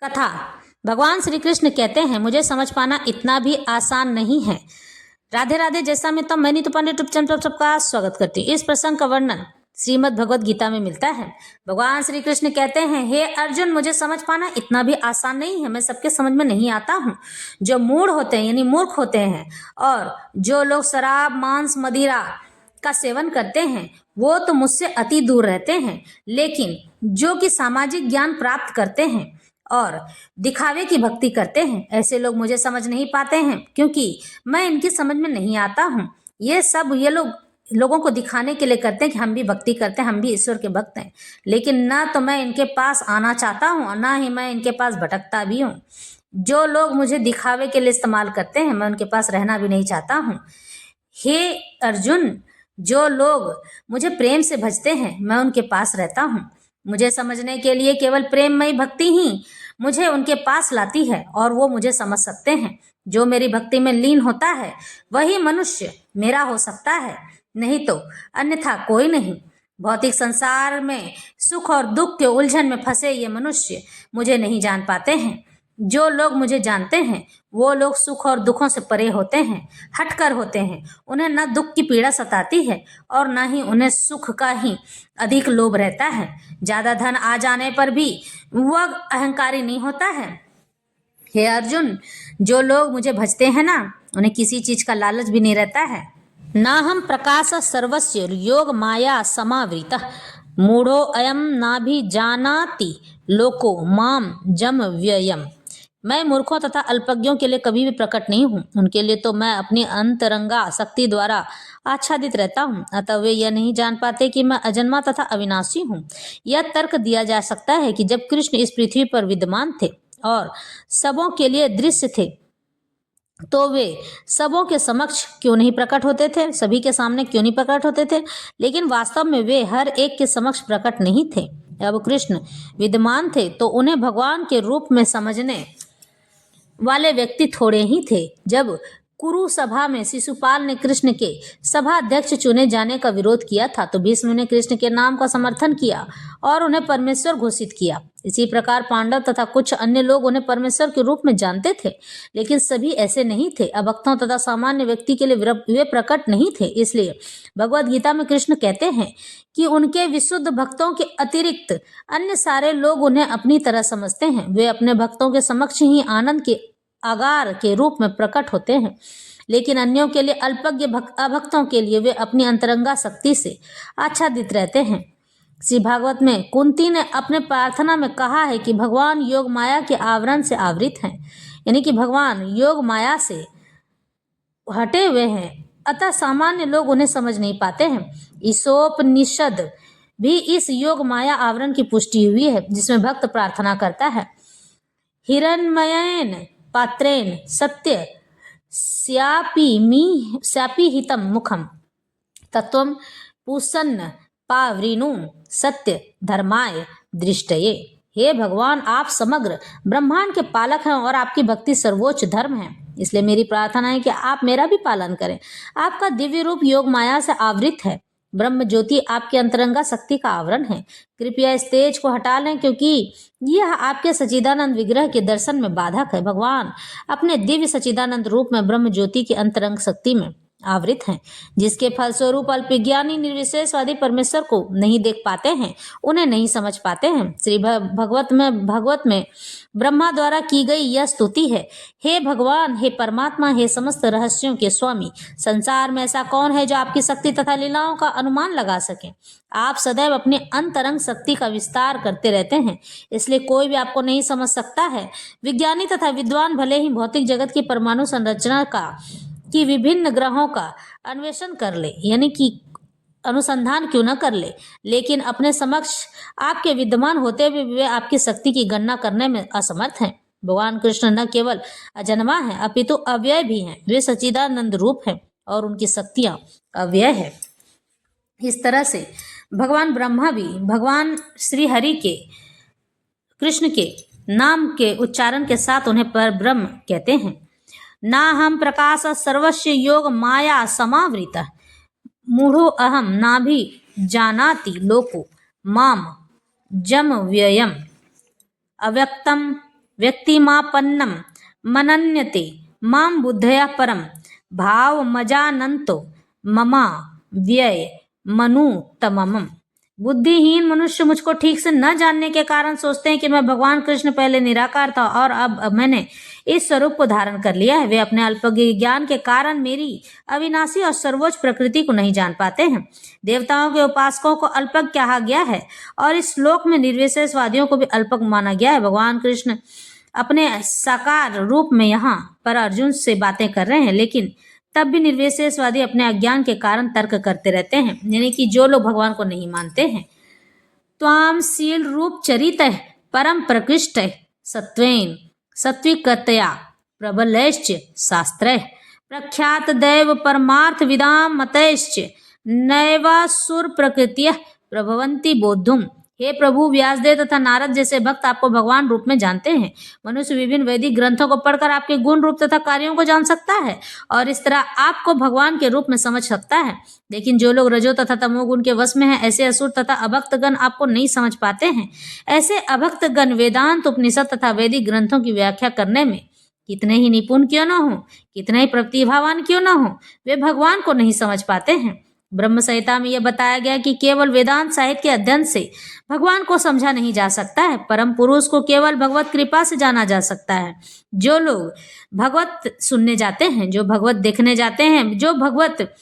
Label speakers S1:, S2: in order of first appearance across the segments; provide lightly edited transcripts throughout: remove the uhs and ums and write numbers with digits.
S1: कथा। भगवान श्री कृष्ण कहते हैं, मुझे समझ पाना इतना भी आसान नहीं है। राधे राधे। जैसा मैं तब मैनी तो पंडित चुपचाप सबका स्वागत करती हूँ। इस प्रसंग का वर्णन श्रीमद् भगवद गीता में मिलता है। भगवान श्री कृष्ण कहते हैं, हे अर्जुन, मुझे समझ पाना इतना भी आसान नहीं है। मैं सबके समझ में नहीं आता हूँ। जो मूढ़ होते हैं यानी मूर्ख होते हैं और जो लोग शराब मांस मदिरा का सेवन करते हैं वो तो मुझसे अति दूर रहते हैं, लेकिन जो कि सामाजिक ज्ञान प्राप्त करते हैं और दिखावे की भक्ति करते हैं ऐसे लोग मुझे समझ नहीं पाते हैं, क्योंकि मैं इनकी समझ में नहीं आता हूँ। ये लोग लोगों को दिखाने के लिए करते हैं कि हम भी भक्ति करते हैं, हम भी ईश्वर के भक्त हैं, लेकिन ना तो मैं इनके पास आना चाहता हूँ और ना ही मैं इनके पास भटकता भी हूँ। जो लोग मुझे दिखावे के लिए इस्तेमाल करते हैं मैं उनके पास रहना भी नहीं चाहता हूँ। हे अर्जुन, जो लोग मुझे प्रेम से भजते हैं मैं उनके पास रहता हूँ। मुझे समझने के लिए केवल प्रेममयी भक्ति ही मुझे उनके पास लाती है और वो मुझे समझ सकते हैं। जो मेरी भक्ति में लीन होता है वही मनुष्य मेरा हो सकता है, नहीं तो अन्यथा कोई नहीं। भौतिक संसार में सुख और दुख के उलझन में फंसे ये मनुष्य मुझे नहीं जान पाते हैं। जो लोग मुझे जानते हैं वो लोग सुख और दुखों से परे होते हैं, हटकर होते हैं। उन्हें न दुख की पीड़ा सताती है और न ही उन्हें सुख का ही अधिक लोभ रहता है। ज्यादा धन आ जाने पर भी वह अहंकारी नहीं होता है। हे अर्जुन, जो लोग मुझे भजते हैं ना, उन्हें किसी चीज का लालच भी नहीं रहता है। ना हम प्रकाश सर्वस्य योग माया समावृतः मूढ़ो अयम नाभि जानाति लोको माम जम व्ययम। मैं मूर्खों तथा अल्पज्ञों के लिए कभी भी प्रकट नहीं हूँ। उनके लिए तो मैं अपनी अंतरंगा शक्ति द्वारा आच्छादित रहता हूँ, अतः वे यह नहीं जान पाते कि मैं अजन्मा तथा अविनाशी हूँ। यह तर्क दिया जा सकता है कि जब कृष्ण इस पृथ्वी पर विद्यमान थे और सबों के लिए दृश्य थे तो वे सबों के समक्ष क्यों नहीं प्रकट होते थे, सभी के सामने क्यों नहीं प्रकट होते थे। लेकिन वास्तव में वे हर एक के समक्ष प्रकट नहीं थे। अब कृष्ण विद्यमान थे तो उन्हें भगवान के रूप में समझने वाले व्यक्ति थोड़े ही थे। जब कुरु सभा में शिशुपाल ने कृष्ण के सभा अध्यक्ष चुने जाने का विरोध किया था तो भीष्म ने कृष्ण के नाम का समर्थन किया और उन्हें परमेश्वर घोषित किया। इसी प्रकार पांडव तथा कुछ अन्य लोग उन्हें परमेश्वर के रूप में जानते थे, लेकिन सभी ऐसे नहीं थे। अभक्तों तथा सामान्य व्यक्ति के लिए वे प्रकट नहीं थे। इसलिए भगवद गीता में कृष्ण कहते हैं कि उनके विशुद्ध भक्तों के अतिरिक्त अन्य सारे लोग उन्हें अपनी तरह समझते हैं। वे अपने भक्तों के समक्ष ही आनंद के आगार के रूप में प्रकट होते हैं, लेकिन अन्यों के लिए अल्पज्ञ अभक्तों के लिए वे अपनी अंतरंगा शक्ति से आच्छादित रहते हैं। श्री भागवत में कुंती ने अपने प्रार्थना में कहा है कि भगवान योग माया के आवरण से आवृत हैं, यानी कि भगवान योग माया से हटे हुए हैं, अतः सामान्य लोग उन्हें समझ नहीं पाते हैं। ईशोपनिषद भी इस योग माया आवरण की पुष्टि हुई है, जिसमें भक्त प्रार्थना करता है, हिरण्मयेन पात्रेण सत्य स्यापि हितम मुखम तत्वम पुसन्न पावृणु सत्य धर्माय दृष्टये। हे भगवान, आप समग्र ब्रह्मांड के पालक हैं और आपकी भक्ति सर्वोच्च धर्म है। इसलिए मेरी प्रार्थना है कि आप मेरा भी पालन करें। आपका दिव्य रूप योग माया से आवृत है। ब्रह्म ज्योति आपके अंतरंगा शक्ति का आवरण है। कृपया इस तेज को हटा लें, क्योंकि यह आपके सच्चिदानंद विग्रह के दर्शन में बाधक है। भगवान अपने दिव्य सच्चिदानंद रूप में ब्रह्म ज्योति की अंतरंग शक्ति में आवृत हैं, जिसके फलस्वरूप अल्पज्ञानी निर्विशेषवादी परमेश्वर को नहीं देख पाते हैं, उन्हें नहीं समझ पाते हैं। श्री भगवत में ब्रह्मा द्वारा की गई यह स्तुति है, हे भगवान, हे परमात्मा, हे समस्त रहस्यों के स्वामी, संसार में ऐसा कौन है जो आपकी शक्ति तथा लीलाओं का अनुमान लगा सके। आप सदैव अपने अंतरंग शक्ति का विस्तार करते रहते हैं, इसलिए कोई भी आपको नहीं समझ सकता है। विज्ञानी तथा विद्वान भले ही भौतिक जगत की परमाणु संरचना की विभिन्न ग्रहों का अन्वेषण कर ले, यानी कि अनुसंधान क्यों न कर ले, लेकिन अपने समक्ष आपके विद्यमान होते हुए वे आपकी शक्ति की गणना करने में असमर्थ हैं। भगवान कृष्ण न केवल अजन्मा है अपितु अव्यय भी हैं। वे सच्चिदानंद रूप हैं और उनकी शक्तियां अव्यय है। इस तरह से भगवान ब्रह्मा भी भगवान श्री हरि के कृष्ण के नाम के उच्चारण के साथ उन्हें पर ब्रह्म कहते हैं। ना हम प्रकाश सर्वस्य योग माया समावृतः मूढ़ो अहम नाभि जानाति लोको माम जम व्ययम। अव्यक्तम व्यक्तिमापन्नम मनन्यते माम बुद्धया परम भाव मजानंतो ममा व्यय मनुतमम। बुद्धिहीन मनुष्य मुझको ठीक से न जानने के कारण सोचते हैं कि मैं भगवान कृष्ण पहले निराकार था और अब मैंने इस स्वरूप को धारण कर लिया है। वे अपने अल्पज्ञ ज्ञान के कारण मेरी अविनाशी और सर्वोच्च प्रकृति को नहीं जान पाते हैं। देवताओं के उपासकों को अल्पज्ञ कहा गया है और इस श्लोक में निर्विशेषवादियों को भी अल्पज्ञ माना गया है। भगवान कृष्ण अपने साकार रूप में यहाँ पर अर्जुन से बातें कर रहे हैं, लेकिन तब भी निर्विशेषवादी अपने अज्ञान के कारण तर्क करते रहते हैं, यानी कि जो लोग भगवान को नहीं मानते हैं। त्वाम शील रूप चरित परम प्रकृष्ट सत्वेन सत्विकतया प्रबलैश्च शास्त्र प्रख्यात दैव परमार्थ विदाम मतैश्च नैवासुर प्रकृतिय प्रभवंती बोद्धुम। हे प्रभु, व्यासदेव तथा नारद जैसे भक्त आपको भगवान रूप में जानते हैं। मनुष्य विभिन्न वैदिक ग्रंथों को पढ़कर आपके गुण रूप तथा कार्यों को जान सकता है और इस तरह आपको भगवान के रूप में समझ सकता है, लेकिन जो लोग रजो तथा तमोगुण के वश में हैं, ऐसे असुर तथा अभक्तगण आपको नहीं समझ पाते हैं। ऐसे अभक्तगण वेदांत उपनिषद तथा वैदिक ग्रंथों की व्याख्या करने में कितने ही निपुण क्यों न हो, कितने ही प्रतिभावान क्यों न हो, वे भगवान को नहीं समझ पाते हैं। ब्रह्म संहिता में यह बताया गया कि केवल वेदांत साहित्य के अध्ययन से भगवान को समझा नहीं जा सकता है। परम पुरुष को केवल भगवत कृपा से जाना जा सकता है। जो लोग भगवत सुनने जाते हैं, जो भगवत देखने जाते हैं, जो भगवत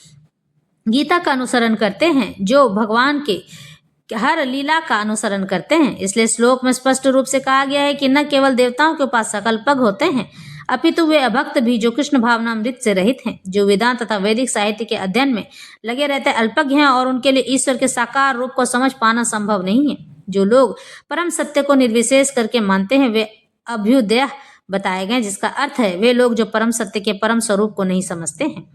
S1: गीता का अनुसरण करते हैं, जो भगवान के हर लीला का अनुसरण करते हैं। इसलिए श्लोक में स्पष्ट रूप से कहा गया है कि न केवल देवताओं के उपासक अल्पज्ञ होते हैं, अपितु वे अभक्त भी जो कृष्ण भावनामृत से रहित हैं, जो वेदांत तथा वैदिक साहित्य के अध्ययन में लगे रहते अल्पज्ञ हैं और उनके लिए ईश्वर के साकार रूप को समझ पाना संभव नहीं है। जो लोग परम सत्य को निर्विशेष करके मानते हैं, वे अभ्युदय बताए गए, जिसका अर्थ है वे लोग जो परम सत्य के परम स्वरूप को नहीं समझते हैं।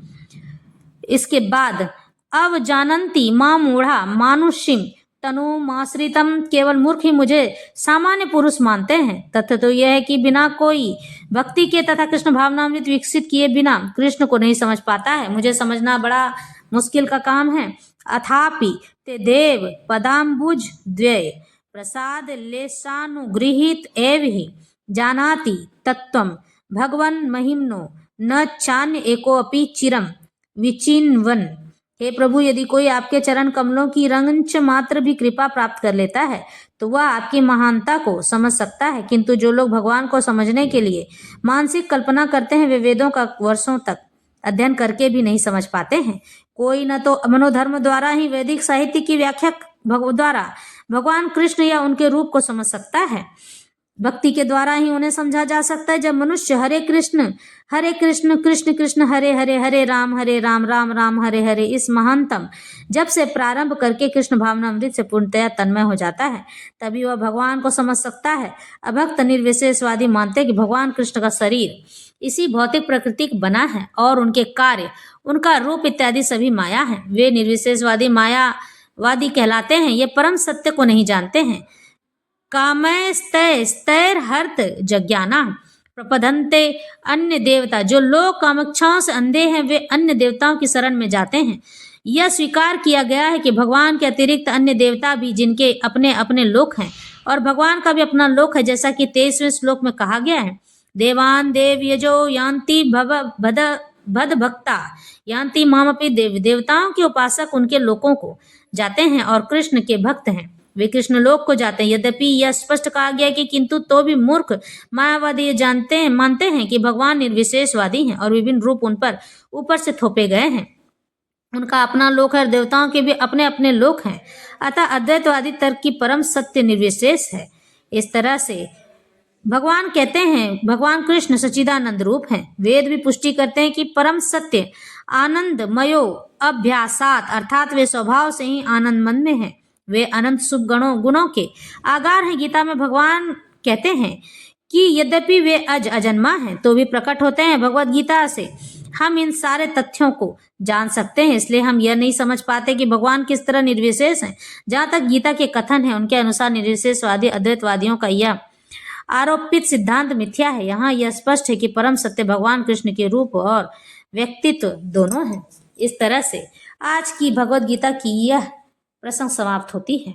S1: इसके बाद अब जानंती मां मूढ़ा मानुष्यम तनुमाश्रितम, केवल मूर्ख ही मुझे सामान्य पुरुष मानते हैं। तथ्य तो यह है कि बिना कोई भक्ति के तथा कृष्ण भावनामृत विकसित किए बिना कृष्ण को नहीं समझ पाता है। मुझे समझना बड़ा मुश्किल का काम है। अथापि ते देव पदाम्बुज द्वय प्रसाद लेशानुगृहीत एव ही जानाति तत्त्वं भगवन् महिम्नो न चान्य एकोऽपि चिरम विचिन्वन। हे प्रभु, यदि कोई आपके चरण कमलों की रंच मात्र भी कृपा प्राप्त कर लेता है तो वह आपकी महानता को समझ सकता है, किंतु जो लोग भगवान को समझने के लिए मानसिक कल्पना करते हैं, वे वेदों का वर्षों तक अध्ययन करके भी नहीं समझ पाते हैं। कोई न तो मनोधर्म द्वारा ही वैदिक साहित्य की व्याख्या द्वारा भगवान कृष्ण या उनके रूप को समझ सकता है, भक्ति के द्वारा ही उन्हें समझा जा सकता है। जब मनुष्य हरे कृष्ण कृष्ण कृष्ण हरे हरे, हरे राम राम राम हरे हरे इस महानतम जब से प्रारंभ करके कृष्ण भावनामृत से पूर्णतया तन्मय हो जाता है, तभी वह भगवान को समझ सकता है। अभक्त निर्विशेषवादी मानते हैं कि भगवान कृष्ण का शरीर इसी भौतिक प्रकृति बना है और उनके कार्य, उनका रूप इत्यादि सभी माया है। वे निर्विशेषवादी मायावादी कहलाते हैं। ये परम सत्य को नहीं जानते हैं। कामैस्तैर्हर्त जज्ञाना प्रपदन्ते अन्य देवता, जो लोग कामक्षाओं से अंधे हैं, वे अन्य देवताओं की शरण में जाते हैं। यह स्वीकार किया गया है कि भगवान के अतिरिक्त अन्य देवता भी, जिनके अपने अपने लोक हैं, और भगवान का भी अपना लोक है, जैसा कि 23वें श्लोक में कहा गया है। देवान देव यजो यान्ति भद भक्ता यान्ति मामपि देव। देवताओं के उपासक उनके लोकों को जाते हैं और कृष्ण के भक्त हैं वे कृष्ण लोक को जाते हैं। यद्यपि यह स्पष्ट कहा गया कि किंतु तो भी मूर्ख मायावादी ये मानते हैं कि भगवान निर्विशेषवादी हैं और विभिन्न रूप उन पर ऊपर से थोपे गए हैं। उनका अपना लोक है और देवताओं के भी अपने अपने लोक हैं। अतः अद्वैतवादी तर्क की परम सत्य निर्विशेष है। इस तरह से भगवान कहते हैं, भगवान कृष्ण सच्चिदानंद रूप हैं। वेद भी पुष्टि करते हैं कि परम सत्य आनंदमयो अभ्यासात, अर्थात वे स्वभाव से ही आनंद मन में है। वे अनंत शुभ गुणों के आगार हैं। गीता में भगवान कहते हैं कि यद्यपि वे अजन्मा हैं तो भी प्रकट होते हैं। भगवत गीता से हम इन सारे तथ्यों को जान सकते हैं। इसलिए हम यह नहीं समझ पाते कि भगवान किस तरह निर्विशेष हैं। जहाँ तक गीता के कथन है, उनके अनुसार निर्विशेषवादी अद्वैतवादियों का यह आरोपित सिद्धांत मिथ्या है। यहाँ यह स्पष्ट है कि परम सत्य भगवान कृष्ण के रूप और व्यक्तित्व दोनों हैं। इस तरह से आज की भगवत गीता की यह प्रसंग समाप्त होती है।